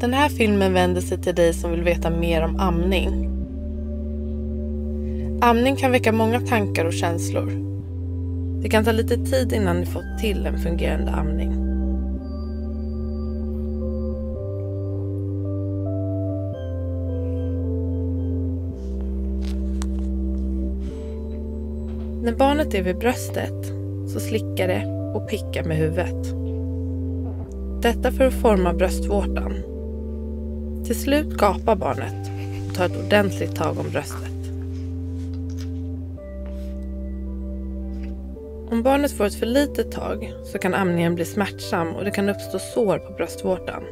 Den här filmen vänder sig till dig som vill veta mer om amning. Amning kan väcka många tankar och känslor. Det kan ta lite tid innan ni fått till en fungerande amning. När barnet är vid bröstet så slickar det och pickar med huvudet. Detta för att forma bröstvårtan. Till slut gapar barnet och tar ett ordentligt tag om bröstet. Om barnet får ett för litet tag så kan amningen bli smärtsam och det kan uppstå sår på bröstvårtan.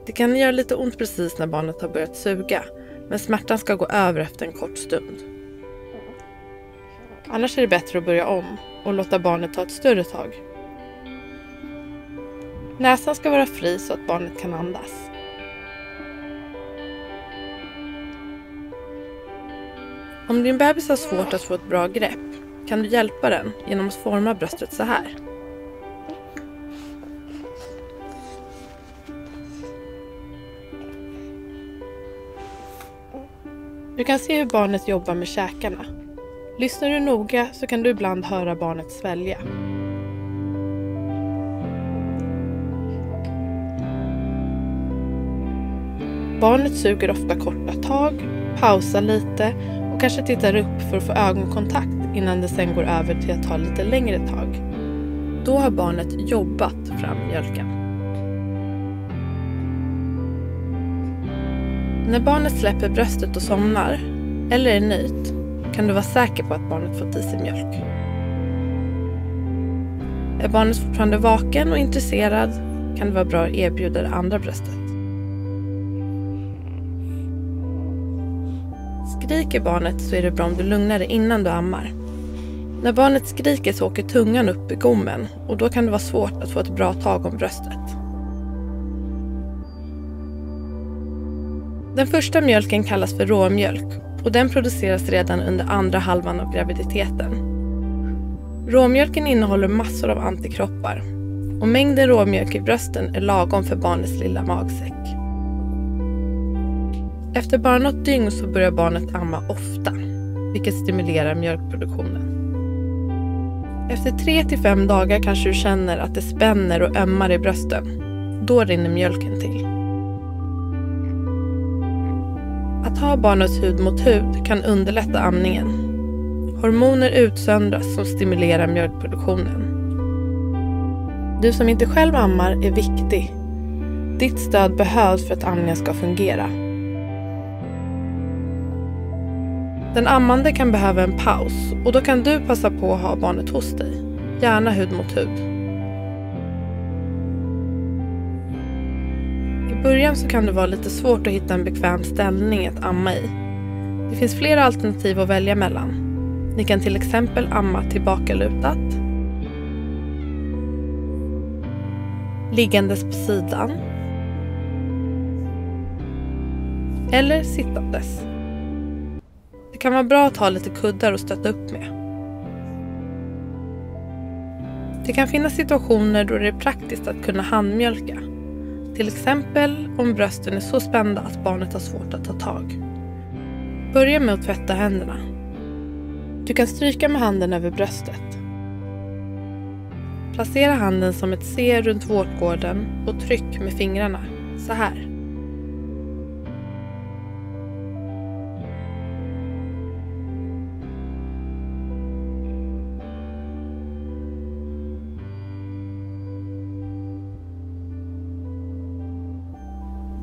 Det kan göra lite ont precis när barnet har börjat suga, men smärtan ska gå över efter en kort stund. Annars är det bättre att börja om och låta barnet ta ett större tag. Näsan ska vara fri så att barnet kan andas. Om din bebis har svårt att få ett bra grepp kan du hjälpa den genom att forma bröstet så här. Du kan se hur barnet jobbar med käkarna. Lyssnar du noga så kan du ibland höra barnet svälja. Barnet suger ofta korta tag, pausar lite och kanske tittar upp för att få ögonkontakt innan det sen går över till att ta lite längre tag. Då har barnet jobbat fram mjölken. När barnet släpper bröstet och somnar, eller är nöjt, kan du vara säker på att barnet fått i sig mjölk. Är barnet fortfarande vaken och intresserad kan det vara bra att erbjuda det andra bröstet. Skriker barnet så är det bra om du lugnar det innan du ammar. När barnet skriker så åker tungan upp i gommen och då kan det vara svårt att få ett bra tag om bröstet. Den första mjölken kallas för råmjölk och den produceras redan under andra halvan av graviditeten. Råmjölken innehåller massor av antikroppar och mängden råmjölk i brösten är lagom för barnets lilla magsäck. Efter bara något dygn så börjar barnet amma ofta, vilket stimulerar mjölkproduktionen. Efter 3-5 dagar kanske du känner att det spänner och ömmar i brösten. Då rinner mjölken till. Att ha barnets hud mot hud kan underlätta amningen. Hormoner utsöndras som stimulerar mjölkproduktionen. Du som inte själv ammar är viktig. Ditt stöd behövs för att amningen ska fungera. Den ammande kan behöva en paus och då kan du passa på att ha barnet hos dig. Gärna hud mot hud. I början så kan det vara lite svårt att hitta en bekväm ställning att amma i. Det finns flera alternativ att välja mellan. Ni kan till exempel amma tillbakalutat, liggandes på sidan eller sittandes. Det kan vara bra att ha lite kuddar att stötta upp med. Det kan finnas situationer då det är praktiskt att kunna handmjölka. Till exempel om brösten är så spända att barnet har svårt att ta tag. Börja med att tvätta händerna. Du kan stryka med handen över bröstet. Placera handen som ett C runt vårtgården och tryck med fingrarna, så här.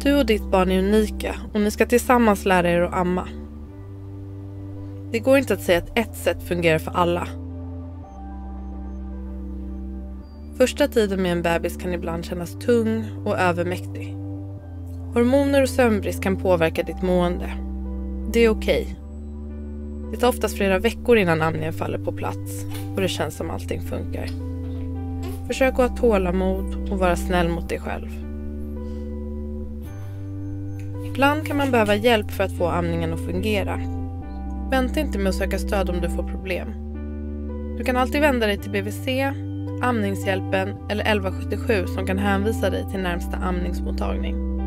Du och ditt barn är unika och ni ska tillsammans lära er att amma. Det går inte att säga att ett sätt fungerar för alla. Första tiden med en bebis kan ibland kännas tung och övermäktig. Hormoner och sömnbrist kan påverka ditt mående. Det är okej. Det tar oftast flera veckor innan amningen faller på plats och det känns som allting funkar. Försök att ha tålamod och vara snäll mot dig själv. Ibland kan man behöva hjälp för att få amningen att fungera. Vänta inte med att söka stöd om du får problem. Du kan alltid vända dig till BVC, Amningshjälpen eller 1177 som kan hänvisa dig till närmsta amningsmottagning.